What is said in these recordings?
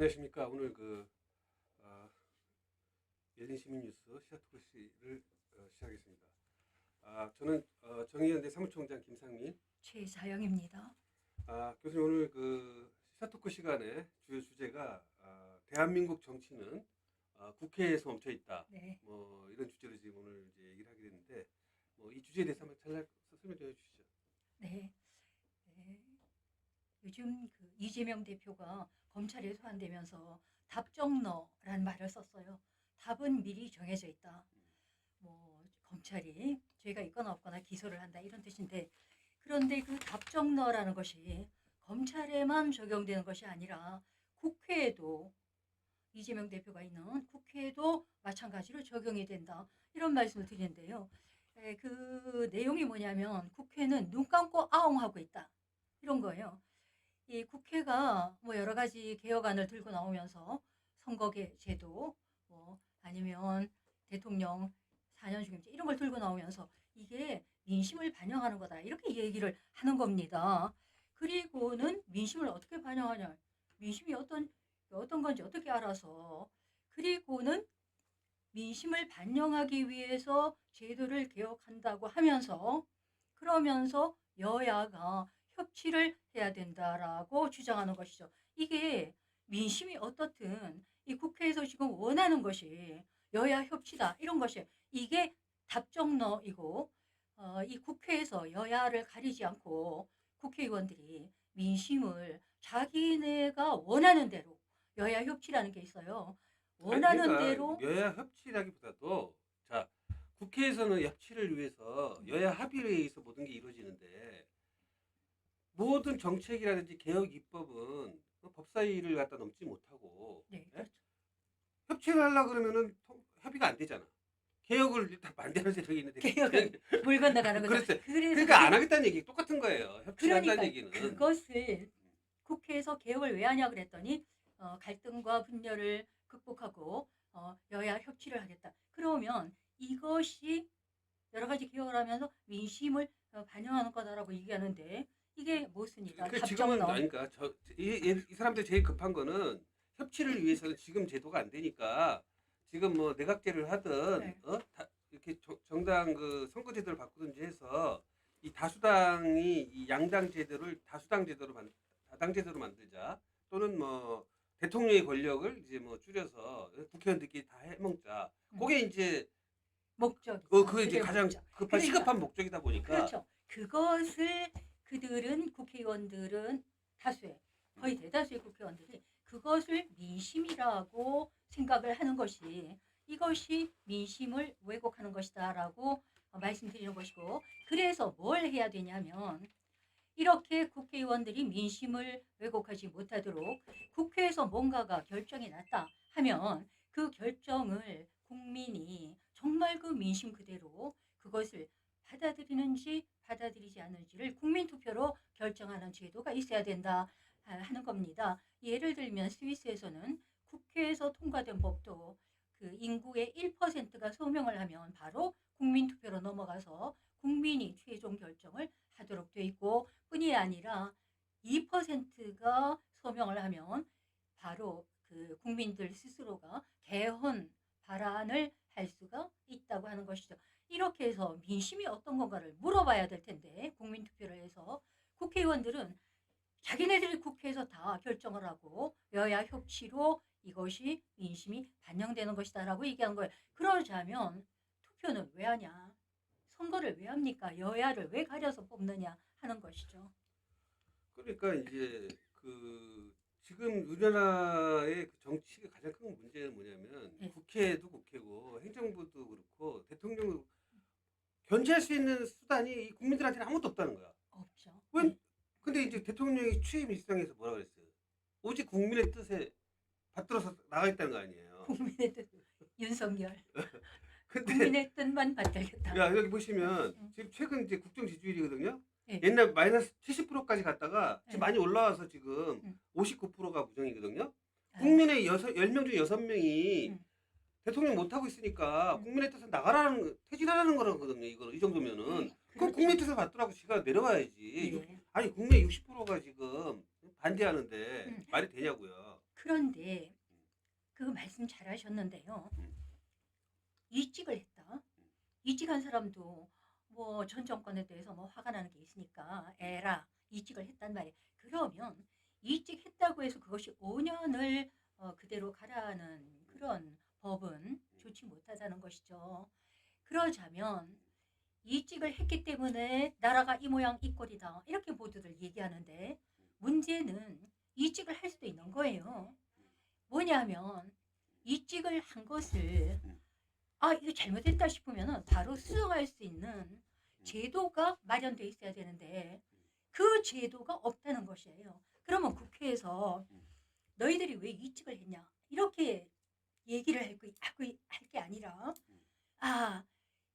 안녕하십니까. 오늘 어, 열린 시민뉴스 시사토크시를 시작하겠습니다. 저는 정의연대 사무총장 김상민. 최사영입니다. 교수님, 오늘 시사토크 시간에 주요 주제가 대한민국 정치는 국회에서 멈춰 있다. 네. 뭐 이런 주제로 지금 오늘 이제 얘기를 하게 됐는데, 이 주제에 대해서 한번 잘 설명 좀 해주시죠. 네. 네. 요즘 이재명 대표가 검찰에 소환되면서 답정너라는 말을 썼어요. 답은 미리 정해져 있다. 뭐 검찰이 죄가 있거나 없거나 기소를 한다 이런 뜻인데, 그런데 그 답정너라는 것이 검찰에만 적용되는 것이 아니라 국회에도, 이재명 대표가 있는 국회에도 마찬가지로 적용이 된다 이런 말씀을 드리는데요. 그 내용이 뭐냐면 국회는 눈 감고 아웅하고 있다 이런 거예요. 이 국회가 뭐 여러 가지 개혁안을 들고 나오면서 선거개 제도, 뭐 아니면 대통령 4년 중임제 이런 걸 들고 나오면서 이게 민심을 반영하는 거다 이렇게 얘기를 하는 겁니다. 그리고는 민심을 어떻게 반영하냐, 민심이 어떤 건지 어떻게 알아서, 그리고는 민심을 반영하기 위해서 제도를 개혁한다고 하면서, 그러면서 여야가 협치를 해야 된다라고 주장하는 것이죠. 이게 민심이 어떻든 이 국회에서 지금 원하는 것이 여야 협치다 이런 것이, 이게 답정너이고, 이 국회에서 여야를 가리지 않고 국회의원들이 민심을 자기네가 원하는 대로, 여야 협치라는 게 있어요. 원하는 그러니까 대로. 여야 협치라기보다도 국회에서는 협치를 위해서 여야 합의에 의해서 모든 게 이루어지는데, 모든 정책이라든지 개혁 입법은 법사위를 갖다 넘지 못하고, 네, 예? 그렇죠. 협치를 하려고 그러면은 협의가 안 되잖아. 개혁을 일단 반대하는 세력이 있는데 개혁은 물 건너가는 거죠. 그렇죠. 그래서 그러니까 안 하겠다는 얘기 똑같은 거예요. 협치를 그러니까 한다는 얘기는. 그것을 국회에서 개혁을 왜 하냐 그랬더니 갈등과 분열을 극복하고 여야 협치를 하겠다. 그러면 이것이 여러 가지 개혁을 하면서 민심을 반영하는 거다라고 얘기하는데, 이게 무엇입니까? 지금은 답정너. 그러니까 이 사람들 제일 급한 거는 협치를 위해서는 지금 제도가 안 되니까 지금 뭐 내각제를 하든 네. 이렇게 정당 선거 제도를 바꾸든지 해서 이 다수당이 이 양당 제도를 다당 제도로 만들자, 또는 뭐 대통령의 권력을 이제 뭐 줄여서 국회의원들끼리 다 해먹자. 그게 이제 목적이죠. 그게 이제 가장 목적. 급한 시급한 목적이다 보니까. 그렇죠. 그것을 그들은, 국회의원들은 다수의, 거의 대다수의 국회의원들이 그것을 민심이라고 생각을 하는 것이, 이것이 민심을 왜곡하는 것이다라고 말씀드리는 것이고, 그래서 뭘 해야 되냐면, 이렇게 국회의원들이 민심을 왜곡하지 못하도록 국회에서 뭔가가 결정이 났다 하면 그 결정을 국민이 정말 그 민심 그대로 그것을 받아들이는지 받아들이지 않는지를 국민투표로 결정하는 제도가 있어야 된다 하는 겁니다. 예를 들면 스위스에서는 국회에서 통과된 법도 그 인구의 1%가 서명을 하면 바로 국민투표로 넘어가서 국민이 최종 결정을 하도록 돼 있고, 뿐이 아니라 2%가 서명을 하면 바로 그 국민들 스스로가 개헌 발안을 할 수가 있다고 하는 것이죠. 이렇게 해서 민심이 어떤 건가를 물어봐야 될 텐데, 국민투표를 해서 국회의원들은 자기네들이 국회에서 다 결정을 하고 여야 협치로 이것이 민심이 반영되는 것이다라고 얘기한 거예요. 그러자면 투표는 왜 하냐? 선거를 왜 합니까? 여야를 왜 가려서 뽑느냐 하는 것이죠. 그러니까 이제 지금 우리나라의 정치의 가장 큰 문제는 뭐냐면, 네. 국회도 국회고 행정부도 그렇고 대통령도 견제할 수 있는 수단이 이 국민들한테는 아무것도 없다는 거야. 없죠. 왜? 네. 근데 이제 대통령이 취임 일성에서 뭐라 그랬어요? 오직 국민의 뜻에 받들어서 나가 있다는 거 아니에요. 국민의 뜻, 윤석열. 근데 국민의 뜻만 받들겠다. 야, 여기 보시면 지금 최근 이제 국정 지지율이거든요. 네. 옛날 마이너스 70%까지 갔다가 지금 네. 많이 올라와서 지금 59%가 부정이거든요. 아, 국민의 10명 중 6명이 음. 대통령 못하고 있으니까 국민의 뜻은 퇴진하라는 거거든요. 이 정도면은. 그럼 그렇죠. 국민의 뜻을 받더라고 지가 내려와야지. 네. 아니, 국민의 60%가 지금 반대하는데 말이 되냐고요. 그런데 그 말씀 잘하셨는데요. 음. 이직을 했다. 이직한 사람도 뭐 전 정권에 대해서 뭐 화가 나는 게 있으니까 에라 이직을 했단 말이에요. 그러면 이직했다고 해서 그것이 5년을 그대로 가라는 그런 법은 좋지 못하다는 것이죠. 그러자면 이직을 했기 때문에 나라가 이 모양 이 꼴이다 이렇게 모두들 얘기하는데 문제는 이직을 할 수도 있는 거예요. 뭐냐면 이직을 한 것을 이거 잘못했다 싶으면 바로 수정할 수 있는 제도가 마련돼 있어야 되는데 그 제도가 없다는 것이에요. 그러면 국회에서 너희들이 왜 이직을 했냐 이렇게 얘기를 하고 할 게 아니라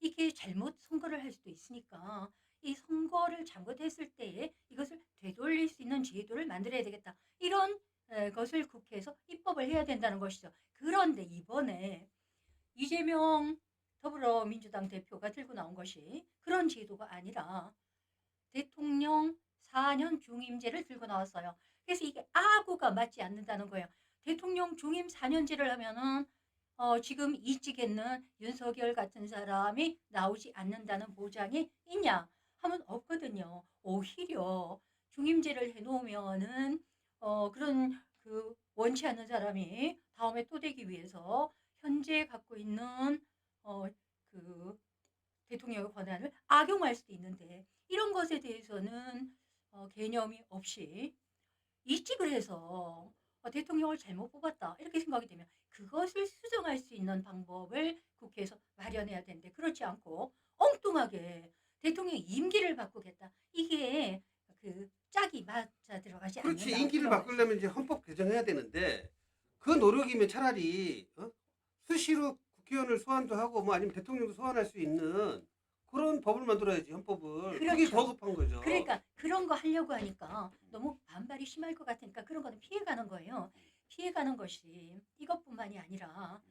이게 잘못 선거를 할 수도 있으니까 이 선거를 잘못했을 때에 이것을 되돌릴 수 있는 제도를 만들어야 되겠다. 이런 것을 국회에서 입법을 해야 된다는 것이죠. 그런데 이번에 이재명 더불어민주당 대표가 들고 나온 것이 그런 제도가 아니라 대통령 4년 중임제를 들고 나왔어요. 그래서 이게 아구가 맞지 않는다는 거예요. 대통령 중임 4년제를 하면은 지금 이직했는 윤석열 같은 사람이 나오지 않는다는 보장이 있냐 하면 없거든요. 오히려 중임제를 해놓으면은 그런 그 원치 않는 사람이 다음에 또 되기 위해서 현재 갖고 있는 그 대통령의 권한을 악용할 수도 있는데 이런 것에 대해서는 개념이 없이 이직을 해서 대통령을 잘못 뽑았다 이렇게 생각이 되면 그것을 수정할 수 있는 방법을 국회에서 마련해야 되는데 그렇지 않고 엉뚱하게 대통령 임기를 바꾸겠다 이게 그 짝이 맞아 들어가지 그렇지. 않는다 임기를 이런 말씀. 바꾸려면 이제 헌법 개정해야 되는데 그 노력이면 차라리 수시로 국회의원을 소환도 하고 뭐 아니면 대통령도 소환할 수 있는 그런 법을 만들어야지 헌법을. 그게 더 그렇죠. 급한 거죠. 그러니까 그런 거 하려고 하니까 너무 반발이 심할 것 같으니까 그런 거는 피해가는 거예요. 피해가는 것이 이것뿐만이 아니라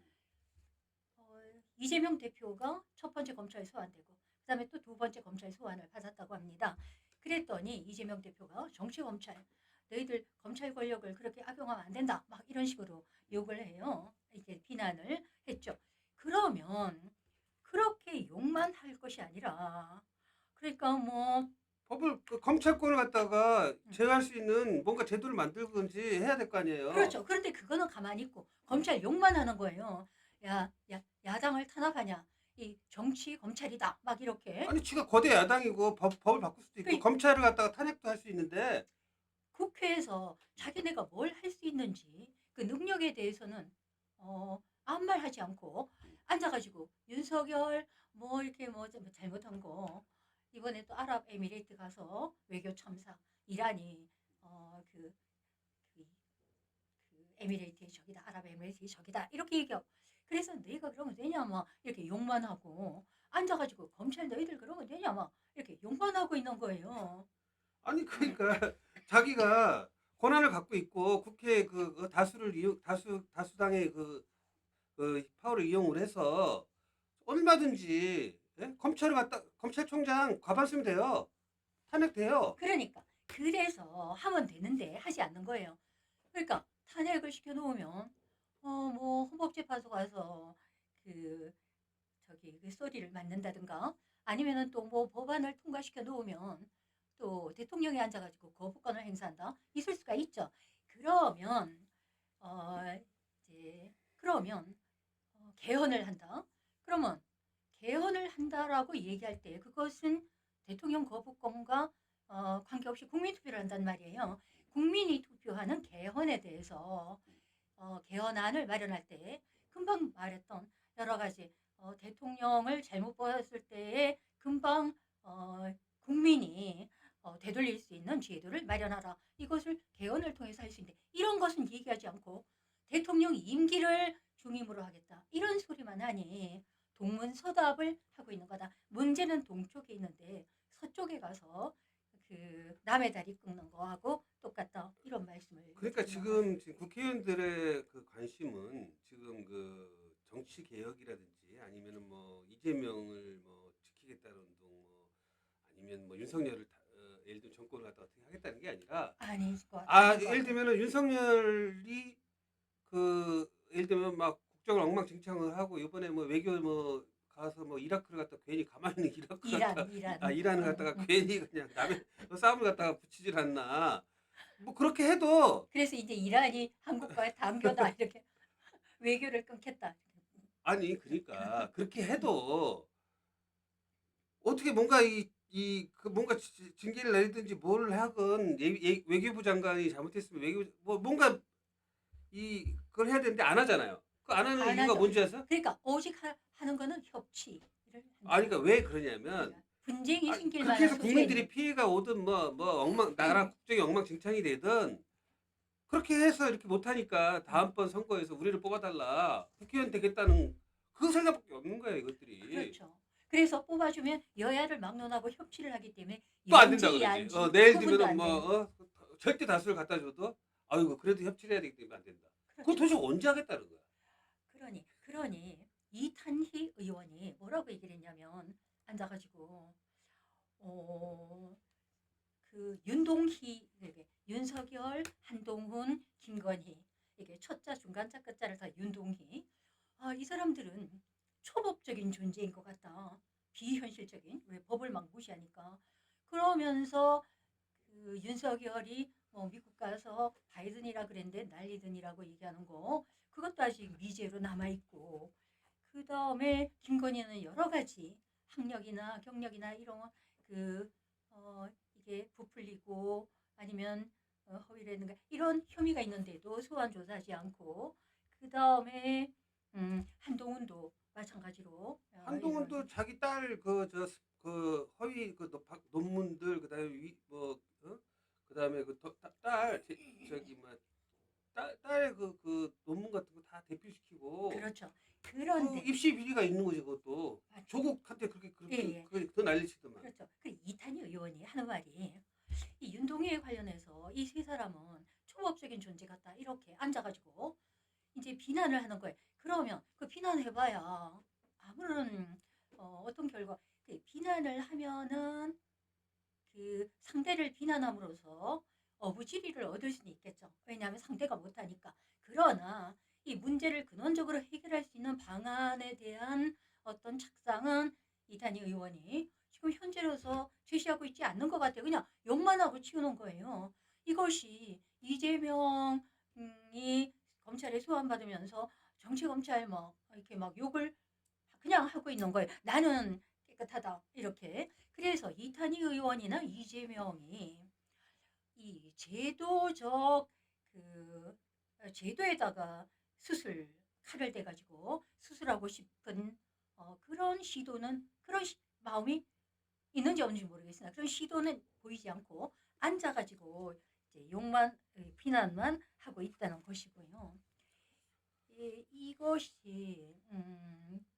이재명 대표가 첫 번째 검찰 소환되고 그다음에 또 두 번째 검찰 소환을 받았다고 합니다. 그랬더니 이재명 대표가 정치검찰 너희들 검찰 권력을 그렇게 악용하면 안 된다 막 이런 식으로 욕을 해요. 이게 비난을 했죠. 그러면 그렇게 욕만 할 것이 아니라 그러니까 뭐 법을 검찰권을 갖다가 제어할 수 있는 뭔가 제도를 만들든지 해야 될 거 아니에요. 그렇죠. 그런데 그거는 가만히 있고 검찰 욕만 하는 거예요. 야당을 탄압하냐? 이 정치 검찰이다. 막 이렇게. 아니 지가 거대 야당이고 법을 바꿀 수도 있고 그 검찰을 갖다가 탄핵도 할 수 있는데 국회에서 자기네가 뭘 할 수 있는지 그 능력에 대해서는 아무 말 하지 않고 앉아가지고 윤석열 뭐 이렇게 뭐 좀 잘못한 거 이번에 또 아랍에미레이트 가서 외교 참사 이란이 그 에미레이트의 적이다, 아랍에미레이트의 적이다 이렇게 얘기하고 그래서 너희가 그러면 되냐 막 이렇게 욕만 하고 앉아가지고 검찰 너희들 그러면 되냐 막 이렇게 욕만 하고 있는 거예요. 아니 그러니까 자기가 권한을 갖고 있고 국회 그 다수를 이용 다수당의 그 파워를 이용을 해서 얼마든지 검찰을 갖다 검찰총장 과반 쓰면 돼요. 탄핵돼요. 그러니까 그래서 하면 되는데 하지 않는 거예요. 그러니까 탄핵을 시켜놓으면 뭐 헌법재판소 가서 그 저기 그 소리를 맞는다든가 아니면은 또 뭐 법안을 통과시켜 놓으면 또 대통령이 앉아가지고 거부권을 행사한다 있을 수가 있죠. 그러면 어 이제 그러면 개헌을 한다. 그러면 개헌을 한다라고 얘기할 때 그것은 대통령 거부권과 관계없이 국민투표를 한단 말이에요. 국민이 투표하는 개헌에 대해서 개헌안을 마련할 때 금방 말했던 여러 가지 대통령을 잘못 뽑았을 때에 금방 국민이 되돌릴 수 있는 제도를 마련하라. 이것을 개헌을 통해서 할 수 있는데 이런 것은 얘기하지 않고 대통령 임기를 중임으로 하겠다. 이런 소리만 하니 동문서답을 하고 있는 거다. 문제는 동쪽에 있는데 서쪽에 가서 그 남의 다리 끊는 거하고 똑같다. 이런 말씀을 그러니까 드리는 거예요. 지금 국회의원들의 그 관심은 지금 그 정치 개혁이라든지 아니면은 뭐 이재명을 뭐 지키겠다는 운동 뭐 아니면 뭐 윤석열을 예를 들면 정권을 갖다 어떻게 하겠다는 게 아니라 아닌 것 같아요. 예를 들면은 윤석열이 그 예를 들면 막 국정을 엉망진창을 하고 이번에 뭐 외교 뭐 가서 뭐 이라크를 갖다 괜히 가만히 있는 이라크 갖다 이란을 갖다가 괜히 그냥 남의 싸움을 갖다가 붙이질 않나. 뭐 그렇게 해도 그래서 이제 이란이 한국과의 단교다 이렇게 외교를 끊겠다. 아니 그러니까 그렇게 해도 어떻게 뭔가 그 뭔가 징계를 내리든지 뭘 하건 외교부 장관이 잘못했으면 외교 뭐 뭔가 그걸 해야 되는데 안 하잖아요. 그 안 하는 안 이유가 하죠. 뭔지 아세요? 그러니까 오직 하는 거는 협치를 아니 그러니까 왜 그러냐면 그러니까 분쟁이 생길 그렇게 만한 해서 소지가 국민들이 있는. 피해가 오든 뭐 나라 국정이 엉망진창이 되든 그렇게 해서 이렇게 못하니까 다음번 선거에서 우리를 뽑아달라 국회의원 되겠다는 그 생각밖에 없는 거예요 이것들이. 그렇죠. 그래서 뽑아주면 여야를 막론하고 협치를 하기 때문에 또 안 된다 연지 그러지. 안지 내일 구분도 되면은 안 되는. 절대 다수를 갖다 줘도 아이고 그래도 협치를 해야 되기 때문에 안 된다. 그거 그렇죠. 도대체 언제 하겠다는 거야. 그러니 이탄희 의원이 뭐라고 얘기를 했냐면 앉아가지고 그 윤동희 이게 윤석열, 한동훈, 김건희 이게 첫자, 중간자, 끝자를 다 윤동희. 이 사람들은 초법적인 존재인 것 같다. 비현실적인 왜 법을 막 무시하니까. 그러면서 그 윤석열이 뭐 미국 가서 바이든이라 그랬는데 난리든이라고 얘기하는 거 그것도 아직 미제로 남아 있고 그 다음에 김건희는 여러 가지 학력이나 경력이나 이런 그 이게 부풀리고 아니면 허위라든가 이런 혐의가 있는데도 소환 조사하지 않고 그 다음에 한동훈도 마찬가지로 한동훈도 자기 딸 그 허위 그 논문들 그다음에 그다음에 그딸 저기 뭐 딸의 그 논문 같은 거 다 대필시키고 그렇죠. 그 그런데 입시 비리가 있는 거지 그것도 맞죠. 조국한테 그렇게 예. 더 난리치더만. 그렇죠. 그 이탄희 의원이 하는 말이 이 윤동희에 관련해서 이 세 사람은 초법적인 존재 같다 이렇게 앉아가지고 이제 비난을 하는 거예요. 그러면 그 비난해봐야 아무런 어떤 결과 그 비난을 하면은 그 상대를 비난함으로써 어부지리를 얻을 수는 있겠죠. 왜냐하면 상대가 못하니까. 그러나 이 문제를 근원적으로 해결할 수 있는 방안에 대한 어떤 착상은 이탄희 의원이 지금 현재로서 제시하고 있지 않는 것 같아요. 그냥 욕만 하고 치우는 거예요. 이것이 이재명이 검찰에 소환받으면서 정치검찰 뭐 이렇게 막 욕을 그냥 하고 있는 거예요. 나는 깨끗하다 이렇게. 그래서 이탄희 의원이나 이재명이 이 제도적 그 제도에다가 칼을 대가지고 수술하고 싶은 그런 시도는 마음이 있는지 없는지 모르겠으나 그런 시도는 보이지 않고 앉아가지고 이제 욕만 비난만 하고 있다는 것이고요. 이것이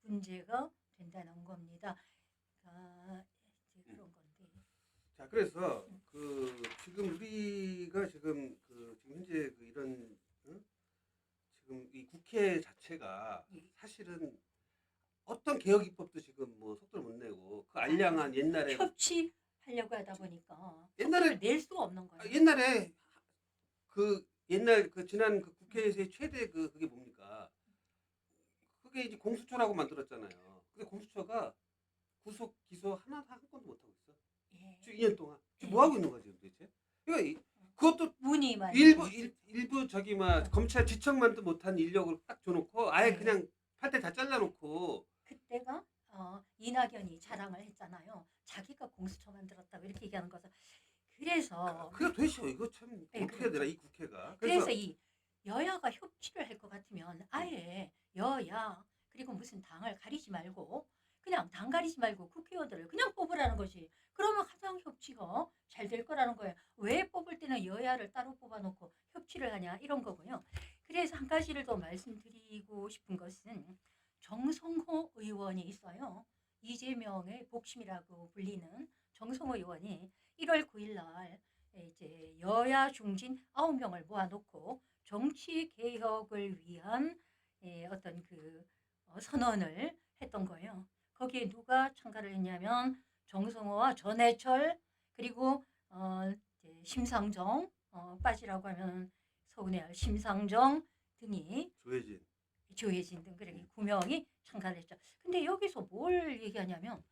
문제가 된다는 겁니다. 이제 그런 건데. 자 그래서 그 지금 우리가 지금 지금 현재 이런 지금 이 국회 자체가 예. 사실은 어떤 개혁 입법도 지금 뭐 속도를 못 내고 그 알량한 옛날에 협치하려고 하다 보니까 옛날에 속도를 낼 수가 없는 거예요. 옛날에 옛날 지난 국회에서의 최대 그게 뭡니까? 그게 이제 공수처라고 만들었잖아요. 근데 공수처가 구속 기소 한 건도 못 하고 있어. 예. 지금 2년 동안 지금 예. 뭐 하고 있는 거지 도대체? 그러니까 그것도 문의만 일부 저기 막 검찰 지청만도 못한 인력을 딱 줘놓고 아예 네. 그냥 팔대 다 잘라놓고 그때가 이낙연이 자랑을 했잖아요. 자기가 공수처 만들었다고 이렇게 얘기하는 거죠. 그래서 그게 도대체 이거 참 네, 어떻게 해야 되나 그렇죠. 이 국회가. 그래서 이 여야가 협치를 할 것 같으면 아예 여야 그리고 무슨 당을 가리지 말고 그냥 당 가리지 말고 국회의원들을 그냥 뽑으라는 거지. 그러면 가장 협치가 잘 될 거라는 거예요. 왜 뽑을 때는 여야를 따로 뽑아놓고 협치를 하냐 이런 거고요. 그래서 한 가지를 더 말씀드리고 싶은 것은 정성호 의원이 있어요. 이재명의 복심이라고 불리는 정성호 의원이 1월 9일 날 이제 여야 중진 9명을 모아놓고 정치 개혁을 위한 어떤 그 선언을 했던 거예요. 거기에 누가 참가를 했냐면 정성호와 전해철 그리고 이제 심상정 빠지라고 하면 서운해할 심상정 등이 조혜진. 등 그렇게 9명이 참가를 했죠. 근데 여기서 뭘 얘기하냐면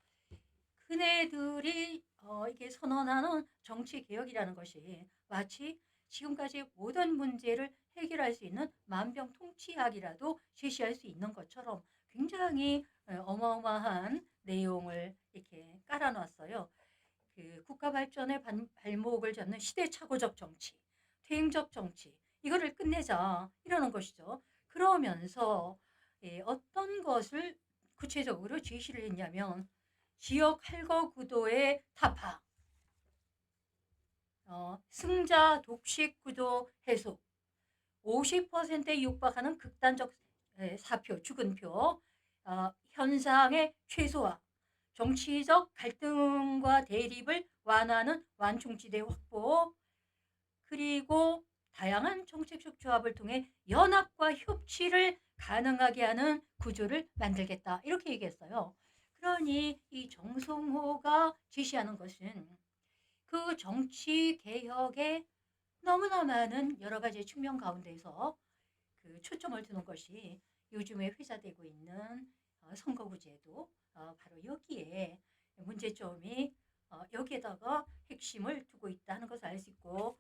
그네들이 이게 선언하는 정치 개혁이라는 것이 마치 지금까지 모든 문제를 해결할 수 있는 만병통치약이라도 제시할 수 있는 것처럼 굉장히 어마어마한 내용을 이렇게 깔아놨어요. 그 국가 발전의 발목을 잡는 시대착오적 정치, 퇴행적 정치, 이거를 끝내자 이러는 것이죠. 그러면서 어떤 것을 구체적으로 제시를 했냐면 지역 할거 구도의 타파, 승자 독식 구도 해소, 50%에 육박하는 극단적 사표, 죽은 표, 현상의 최소화, 정치적 갈등과 대립을 완화하는 완충지대 확보, 그리고 다양한 정책적 조합을 통해 연합과 협치를 가능하게 하는 구조를 만들겠다. 이렇게 얘기했어요. 그러니 이 정성호가 제시하는 것은 그 정치 개혁의 너무나 많은 여러 가지 측면 가운데서 그 초점을 두는 것이 요즘에 회자되고 있는 선거구제도 바로 여기에 문제점이 여기에다가 핵심을 두고 있다는 것을 알 수 있고,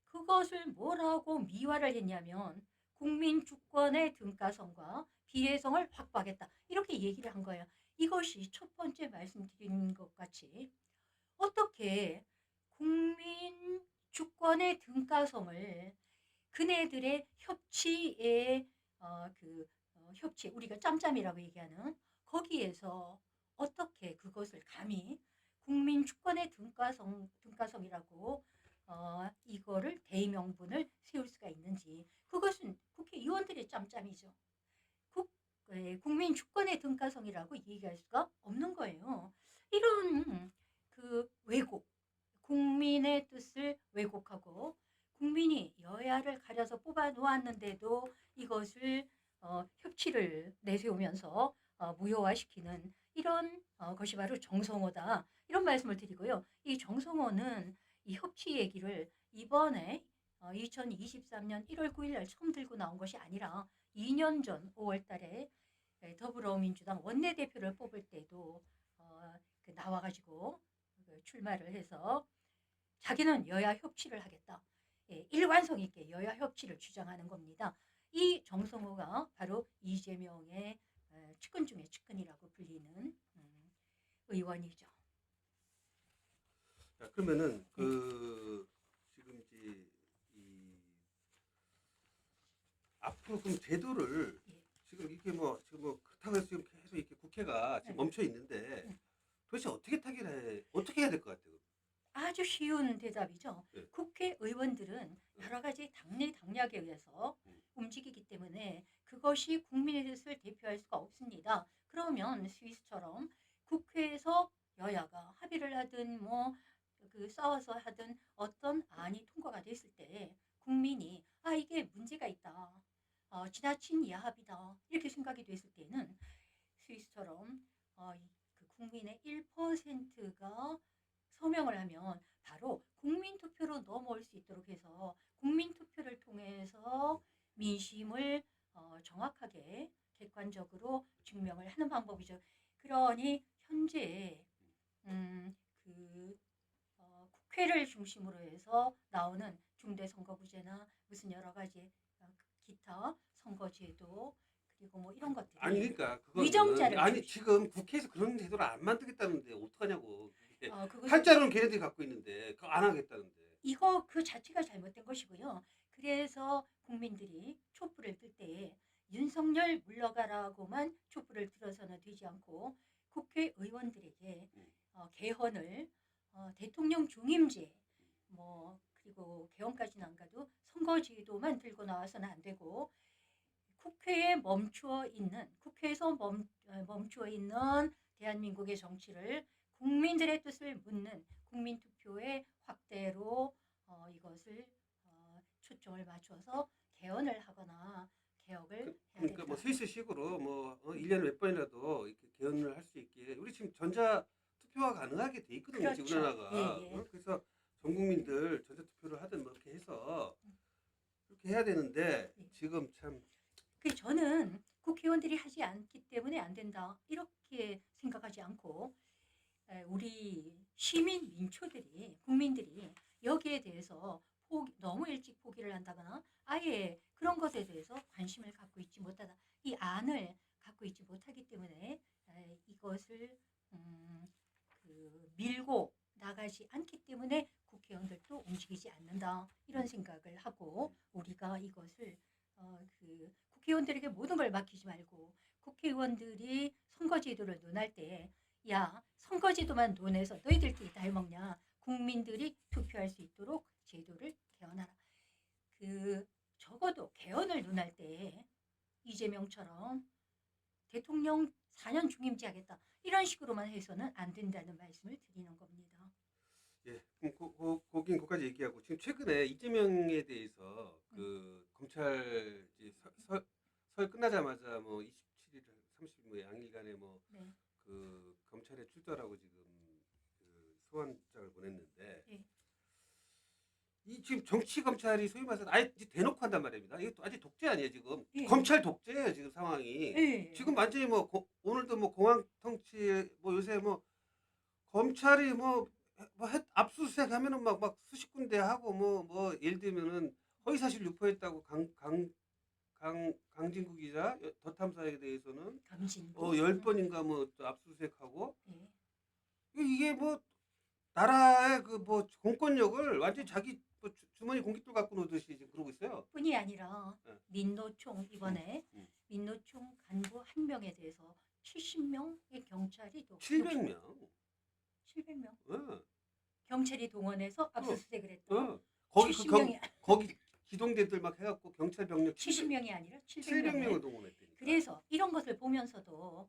그것을 뭐라고 미화를 했냐면 국민 주권의 등가성과 비례성을 확보하겠다 이렇게 얘기를 한 거예요. 이것이 첫 번째 말씀드린 것 같이 어떻게 국민 주권의 등가성을 그네들의 협치의 협치, 우리가 짬짬이라고 얘기하는 거기에서 어떻게 그것을 감히 국민 주권의 등가성이라고 이거를 대의명분을 세울 수가 있는지, 그것은 국회의원들의 짬짬이죠. 국민 주권의 등가성이라고 얘기할 수가 없는 거예요. 이런 그 왜곡, 국민의 뜻을 왜곡하고 국민이 여야를 가려서 뽑아 놓았는데도 이것을 협치를 내세우면서 무효화시키는 이런 것이 바로 정성호다. 이런 말씀을 드리고요. 이 정성호는 이 협치 얘기를 이번에 2023년 1월 9일 날 처음 들고 나온 것이 아니라 2년 전 5월 달에 더불어민주당 원내대표를 뽑을 때도 나와가지고 출마를 해서 자기는 여야 협치를 하겠다. 일관성 있게 여야 협치를 주장하는 겁니다. 이 정성호가 바로 이재명의 측근 중에 측근이라고 불리는 의원이죠. 자, 그러면은 그 지금 이제 이 앞으로 그럼 제도를 지금 이게 지금 그렇다고 해서 지금 계속 이렇게 국회가 지금 멈춰 있는데 도대체 어떻게 해야 될 것 같아요? 아주 쉬운 대답이죠. 네. 국회의원들은 여러 가지 당략에 의해서 움직이기 때문에 그것이 국민의 뜻을 대표할 수가 없습니다. 그러면 스위스처럼 국회에서 여야가 합의를 하든 싸워서 하든 어떤 안이 통과가 됐을 때 국민이 이게 문제가 있다, 지나친 야합이다 이렇게 생각이 됐을 때는 스위스처럼 그 국민의 1%가 서명을 하면 바로 국민투표로 넘어올 수 있도록 해서 국민투표를 통해서 민심을 정확하게 객관적으로 증명을 하는 방법이죠. 그러니 현재 국회를 중심으로 해서 나오는 중대선거구제나 무슨 여러 가지 기타 선거제도 그리고 이런 것들이 그러니까 그거는 위정자를 지금 국회에서 그런 제도를 안 만들겠다는데 어떡하냐고. 그것은 한자로는 걔네들이 갖고 있는데 그거 안 하겠다는데. 이거 그 자체가 잘못된 것이고요. 그래서 국민들이 촛불을 뜰 때 윤석열 물러가라고만 촛불을 들어서는 되지 않고 국회의원들에게 개헌을 대통령 중임제 그리고 개헌까지는 안 가도 선거제도만 들고 나와서는 안 되고 국회에서 멈추어 있는 대한민국의 정치를 국민들의 뜻을 묻는 국민투표의 확대로 이것을 초점을 맞춰서 개헌을 하거나 개혁을 해야 된다. 그러니까 스위스식으로 1년에 몇 번이라도 이렇게 개헌을 할 수 있게 우리 지금 전자 투표가 가능하게 돼 있거든요. 그렇죠. 지금 우리나라가. 예. 그래서 전 국민들 전자 투표를 하든 이렇게 해서 그렇게 해야 되는데 네. 지금 참 그 저는 국회의원들이 하지 않기 때문에 안 된다 이렇게 생각하지 않고 우리 시민 민초들이 국민들이 여기에 대해서 너무 일찍 포기를 한다거나 아예 그런 것에 대해서 관심을 갖고 있지 못하다 이 안을 갖고 있지 못하기 때문에 이것을 밀고 나가지 않기 때문에 국회의원들도 움직이지 않는다 이런 생각을 하고 우리가 이것을 국회의원들에게 모든 걸 맡기지 말고 국회의원들이 선거제도를 논할 때 야 선거제도만 논해서 너희들끼리 다 해먹냐 국민들이 투표할 수 있도록 제도를 개헌하라. 적어도 개헌을 논할 때 이재명처럼 대통령 4년 중임제 하겠다 이런 식으로만 해서는 안 된다는 말씀을 드리는 겁니다. 예, 그럼 거긴 거기까지 얘기하고 지금 최근에 이재명에 대해서 그 검찰 이제 설 끝나자마자 뭐 27일, 30일 뭐 양일간에 뭐 네. 그 검찰에 출두하라고 지금 그 소환장을 보냈는데 네. 이 지금 정치 검찰이 소위 말해서 아예 이제 대놓고 한단 말입니다. 이게 또 아직 독재 아니에요 지금 예. 검찰 독재예요 지금 상황이. 예. 지금 완전히 뭐 오늘도 뭐 공항 통치 뭐 요새 뭐 검찰이 압수수색 하면은 막 수십 군데 하고 뭐 예를 들면은 허위사실 유포했다고 강진구 기자 더 탐사에 대해서는 감진구 10번인가 뭐 또 압수수색하고 예. 이게 뭐 나라의 그 뭐 공권력을 완전히 자기 뭐 주머니 공깃돌 갖고 노듯이 지금 그러고 있어요. 뿐이 아니라 예. 민노총 이번에 음. 민노총 간부 한 명에 대해서 70명의 경찰이 700명. 700명 예. 경찰이 동원해서 압수수색을 했다. 어. 거기 70명이 거기 기동대들 막 해갖고 경찰 병력 70명이 아니라 700명을 700명을 동원했다니까. 그래서 이런 것을 보면서도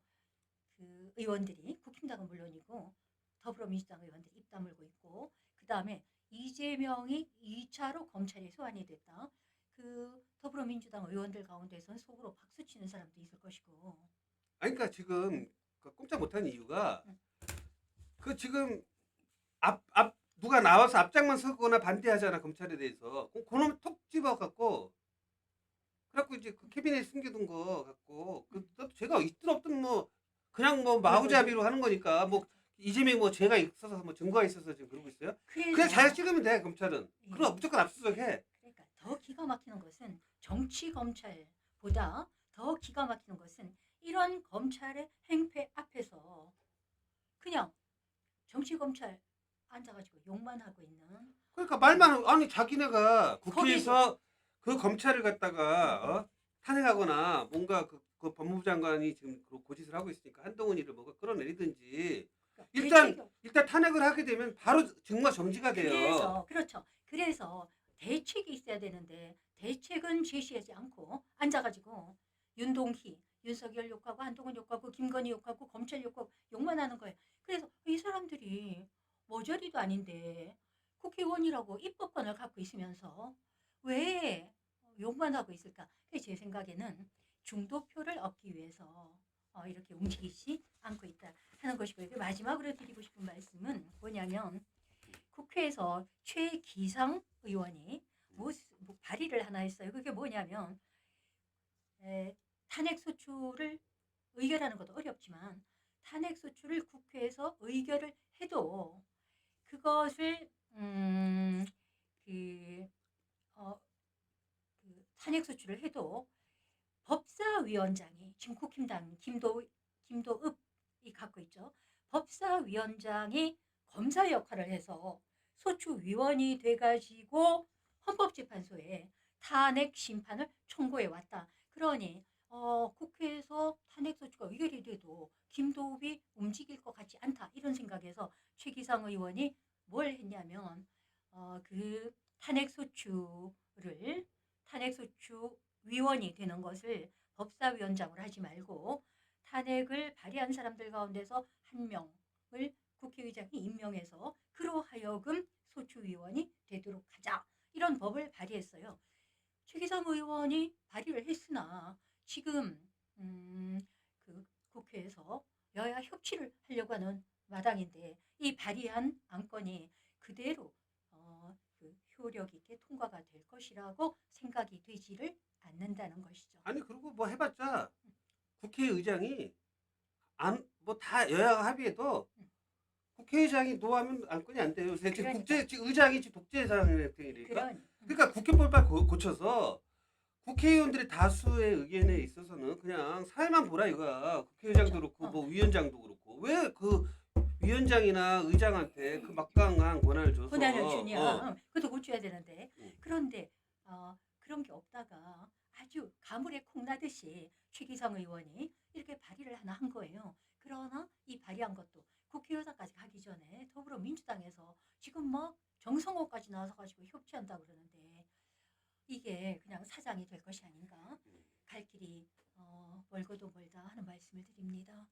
그 의원들이 국힘당은 물론이고 더불어민주당 의원들이 입 다물고 있고 그 다음에 이재명이 2차로 검찰에 소환이 됐다. 그 더불어민주당 의원들 가운데서는 속으로 박수치는 사람도 있을 것이고 아니 그러니까 지금 그 꼼짝 못한 이유가 응. 그 지금 앞 누가 나와서 앞장만 서거나 반대하잖아 검찰에 대해서 그놈 톡 집어갖고 그래갖고 이제 그 캐비넷 숨겨둔 거 갖고 죄가 있든 없든 뭐 그냥 뭐 마구잡이로 하는 거니까 뭐 이재명 뭐 죄가 있어서 뭐 증거가 있어서 지금 그러고 있어요. 그냥 잘 찍으면 돼 검찰은. 그럼 무조건 압수수색해. 그러니까 더 기가 막히는 것은 정치 검찰보다 더 기가 막히는 것은 이런 검찰의 행패 앞에서 그냥 정치 검찰 앉아가지고 욕만 하고 있는 그러니까 말만 아니 자기네가 국회에서 그 검찰을 갖다가 탄핵하거나 뭔가 그 법무부 장관이 지금 고짓을 하고 있으니까 한동훈이를 뭐가 끌어내리든지 그러니까 일단 탄핵을 하게 되면 바로 직무 정지가 돼요. 그래서 그렇죠. 그래서 대책이 있어야 되는데 대책은 제시하지 않고 앉아가지고 윤동희, 윤석열 욕하고 한동훈 욕하고 김건희 욕하고 검찰 욕하고 욕만 하는 거예요. 그래서 이 사람들이 모조리도 아닌데 국회의원이라고 입법권을 갖고 있으면서 왜 욕만 하고 있을까? 제 생각에는 중도표를 얻기 위해서 이렇게 움직이지 않고 있다 하는 것이고요. 마지막으로 드리고 싶은 말씀은 뭐냐면 국회에서 최기상 의원이 발의를 하나 했어요. 그게 뭐냐면 탄핵소추를 의결하는 것도 어렵지만 탄핵소추를 국회에서 의결을 해도 그것을 탄핵소추를 해도 법사위원장이 지금 국힘당 김도읍이 갖고 있죠. 법사위원장이 검사 역할을 해서 소추위원이 돼가지고 헌법재판소에 탄핵 심판을 청구해 왔다. 그러니 국회에서 탄핵소추가 의결이 돼도 김도읍이 움직일 것 같지 않다. 이런 생각에서 최기상 의원이 뭘 했냐면 그 탄핵소추 위원이 되는 것을 법사위원장으로 하지 말고 탄핵을 발의한 사람들 가운데서 한 명을 국회의장이 임명해서 그로 하여금 소추위원이 되도록 하자. 이런 법을 발의했어요. 최기상 의원이 발의를 했으나 지금 그 국회에서 여야 협치를 하려고 하는 마당인데 이 발의한 안건이 그대로 효력 있게 통과가 될 것이라고 생각이 되지를 않는다는 것이죠. 아니 그리고 뭐 해봤자 국회의장이 안 뭐 다 여야가 합의해도 음. 국회의장이 노하면 안건이 안 돼요. 지금 그러니까. 지금 의장이 지금 독재장이니까. 그러니. 그러니까 국회법을 빨리 고쳐서 국회의원들의 다수의 의견에 있어서는 그냥 사회만 보라 이거야. 국회의장도 그렇죠. 그렇고 뭐 위원장도 그렇고 왜 그 위원장이나 의장한테 그 막강한 권한을 줘서 권한을 주냐? 어. 그것도 고쳐야 되는데. 응. 그런데 그런 게 없다가 아주 가물에 콩나듯이 최기성 의원이 이렇게 발의를 하나 한 거예요. 그러나 이 발의한 것도 국회의사까지 가기 전에 더불어민주당에서 지금 막 정성호까지 나와서 가지고 협치한다 그러는데 이게 그냥 사장이 될 것이 아닌가? 갈 길이 멀고도 멀다 하는 말씀을 드립니다.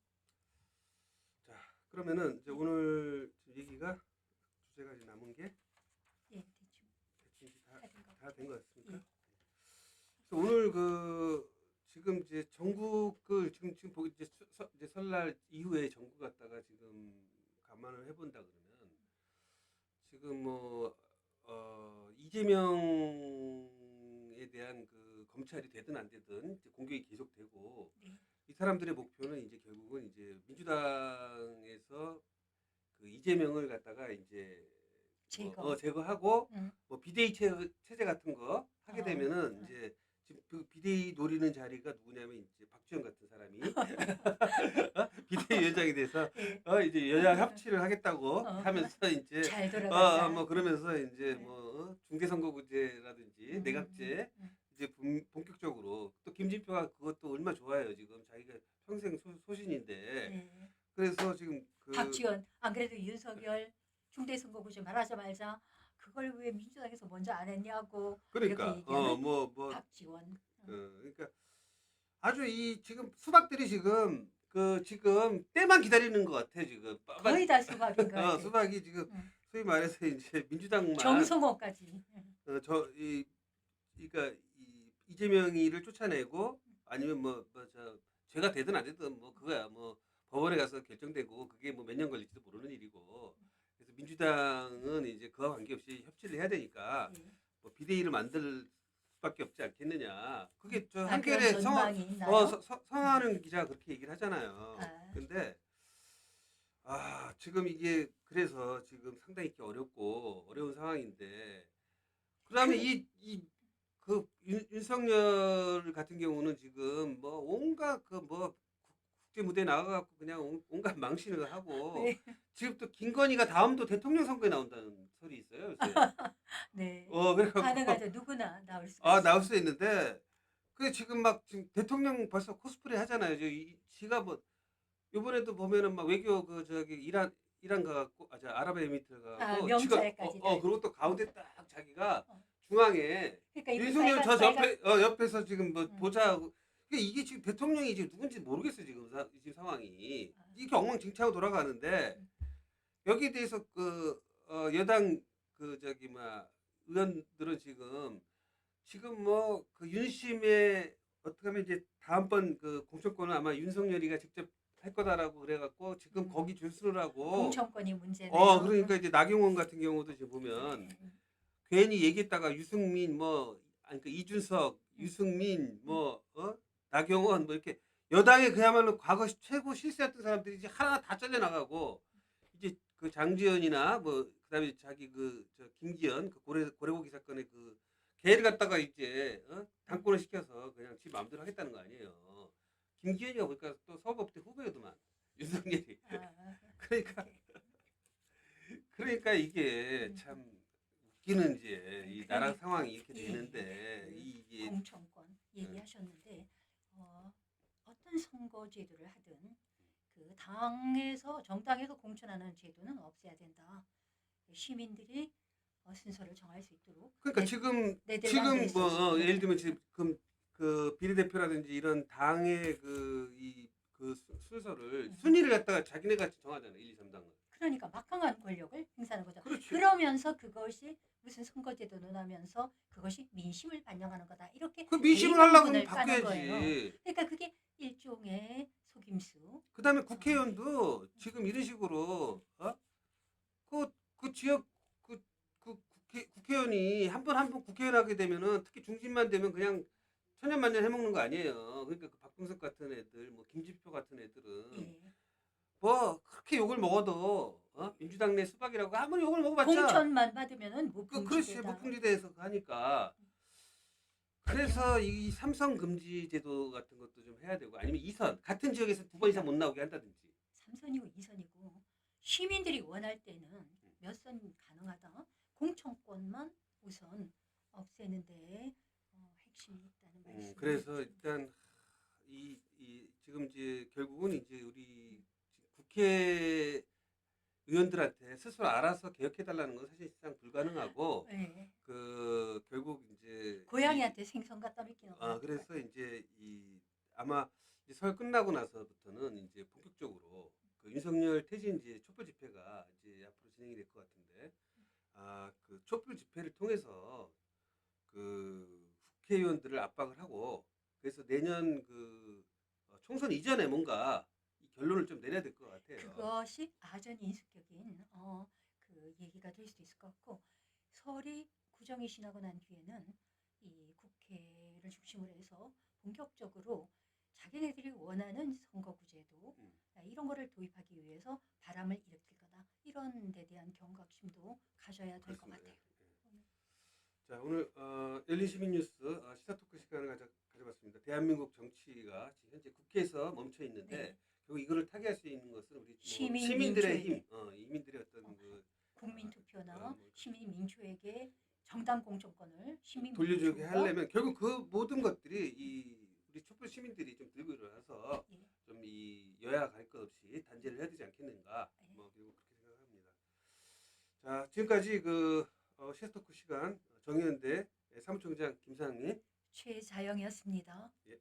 자 그러면은 이제 오늘 얘기가 주제가 이제 남은 게 예, 대충 대충 다된 것 다 된 것 같습니까? 예. 그래서 오늘 그 지금 이제 전국을 지금 보기 이제 설날 이후에 전국 갔다가 지금 감안을 해본다 그러면 지금 뭐 이재명에 대한 그 검찰이 되든 안 되든 이제 공격이 계속되고 네. 이 사람들의 목표는 이제 결국은 이제 민주당에서 그 이재명을 갖다가 이제 제거. 제거하고 응. 뭐 비대위 체제 같은 거 하게 되면은 어. 이제 지금 그 비대위 노리는 자리가 누구냐면 이제 박지원 같은 사람이 비대위원장이 돼서 예. 이제 여야 협치를 하겠다고 하면서 이제 잘 돌아간다. 뭐 그러면서 이제 네. 뭐 중대선거구제라든지 내각제 이제 본격적으로 또 김진표가 그것도 얼마 좋아해요. 지금 자기가 평생 소신인데 네. 그래서 지금 그 박지원 안 그래도 윤석열 중대선거구제 말하자 말자 그걸 왜 민주당에서 먼저 안 했냐고 그러니까 이렇게 얘기하는 뭐 박지원. 그러니까 아주 이 지금 수박들이 지금 지금 때만 기다리는 것 같아 지금. 거의 다 수박인 것 같아. 수박이 지금 응. 소위 말해서 이제 민주당만 정성호까지. 그러니까 이재명이를 쫓아내고 아니면 저 죄가 되든 안 되든 뭐 그거야 뭐 법원에 가서 결정되고 그게 뭐 몇 년 걸릴지도 모르는 일이고 그래서 민주당은 이제 그와 관계없이 협치를 해야 되니까 예. 뭐 비대위를 만들 수밖에 없지 않겠느냐. 그게 저 그런 한겨레 전망이 있나요? 성하는 기자가 그렇게 얘기를 하잖아요. 아. 근데 지금 이게 그래서 지금 상당히 있기 어려운 상황인데 그다음에 그 윤석열 같은 경우는 지금 뭐 온갖 그 뭐 국제 무대에 나가갖고 그냥 온갖 망신을 하고 네. 지금 또 김건희가 다음도 대통령 선거에 나온다는 설이 있어요 요새. 네. 그래갖고 가능하죠. 누구나 나올 수가 있어요. 나올 수 있는데 그 지금 막 지금 대통령 벌써 코스프레 하잖아요. 지가 뭐 요번에도 보면은 막 외교 그 저기 이란 가갖고 아랍에미리트 가갖고 명찰까지 달고. 그리고 또 가운데 딱 자기가 어. 중앙에 그러니까 이거 윤석열 저 빨간 옆에서 지금 뭐 음. 보좌하고 이게 지금 대통령이 지금 누군지 모르겠어 지금 지금 상황이 이게 엉망진창으로 돌아가는데 음. 여기에 대해서 그 여당 그 저기 의원들은 지금 뭐 그 윤심의 어떻게 하면 이제 다음번 그 공천권은 아마 윤석열이가 직접 할 거다라고 그래갖고 지금 거기 줄 서라고 공천권이 문제네요. 그러니까 이제 나경원 같은 경우도 지금 보면 괜히 얘기했다가 유승민 그 이준석, 유승민 나경원 뭐 이렇게 여당의 그야말로 과거 최고 실세였던 사람들이 이제 하나 다 잘려나가고 이제 그 장지현이나 뭐 그다음에 자기 저 김기현 그 고래고기 사건의 그 걔를 갖다가 이제 당권을 시켜서 그냥 지 마음대로 하겠다는 거 아니에요. 김기현이가 보니까 또 서울법대 후배거든만 윤석열이. 그러니까 이게 참 웃기는 이제 이 나라 상황이 이렇게 되는데 이게 공천권 얘기하셨는데 어떤 선거 제도를 하든 그 당에서 정당에서 공천하는 제도는 없애야 된다. 시민들이 순서를 정할 수 있도록. 그러니까 지금 뭐 예를 들면 지금 그 비례대표라든지 이런 당의 그 순서를 순위를 갖다가 자기네가 정하잖아요. 1, 2, 3당은. 그러니까 막강한 권력을 행사하는 거죠. 그렇지. 그러면서 그것이 무슨 선거제도 논하면서 그것이 민심을 반영하는 거다. 이렇게 그 민심을 하려고 하면 대의명분을 까는 거예요. 바꿔야지. 그러니까 그게 일종의 속임수. 그다음에 국회의원도 지금 이런 식으로 그 지역 그 국회의원이 한 번 한 번 국회의원 하게 되면은 특히 중진만 되면 그냥 천년만년 해먹는 거 아니에요. 그러니까 그 박병석 같은 애들, 뭐 김지표 같은 애들은 예. 뭐 그렇게 욕을 먹어도 민주당 내 수박이라고 아무리 욕을 먹어봤자 공천만 받으면은 그렇지 무풍지대다. 무풍지대에서 가니까. 그래서 이 삼선 금지 제도 같은 것도 좀 해야 되고 아니면 이선 같은 지역에서 두 번 이상 못 나오게 한다든지. 3선이고 2선이고 시민들이 원할 때는 몇 선 가능하다. 공천권만 우선 없애는데 핵심이 있다는 말씀. 그래서 일단 이 지금 이제 결국은 이제 우리 국회 의원들한테 스스로 알아서 개혁해달라는 건 사실상 불가능하고 네. 그 결국 이제 고양이한테 생선 갖다 맡기는 거. 그래서 이제 이 아마 이제 설 끝나고 나서부터는 이제 본격적으로 그 윤석열 퇴진 이제 촛불 집회가 이제 앞으로 진행이 될 것 같은데 그 촛불 집회를 통해서 그 국회의원들을 압박을 하고 그래서 내년 그 총선 이전에 뭔가 이 결론을 좀 내려야 될 것 같아요. 그것이 아전인수격인 그 얘기가 될 수도 있을 것 같고 설이 구정이 지나고 난 뒤에는 이 국회를 중심으로 해서 본격적으로 자기네들이 원하는 선거구제도 이런 거를 도입하기 위해서 바람을 일으킬 거다. 이런 데 대한 경각심도 가져야 될 것 그렇습니다. 같아요. 자 오늘 열린 시민 뉴스 시사 토크 시간을 가져봤습니다. 대한민국 정치가 지금 현재 국회에서 멈춰 있는데 네. 결국 이거를 타개할 수 있는 것은 우리 시민 시민들의 민초에게. 힘, 이민들의 어떤 그 국민투표나 뭐 시민 민초에게 정당 공천권을 시민 돌려주게 민초가 하려면 결국 그 모든 것들이 이 우리 촛불 시민들이 좀 들고 일어나서 예. 좀 이 여야 갈 것 없이 단죄를 해야 되지 않겠는가 뭐 그리고 그렇게 생각합니다. 자 지금까지 그 시사토크 시간 정의연대 사무총장 김사장님 최자영이었습니다. 예.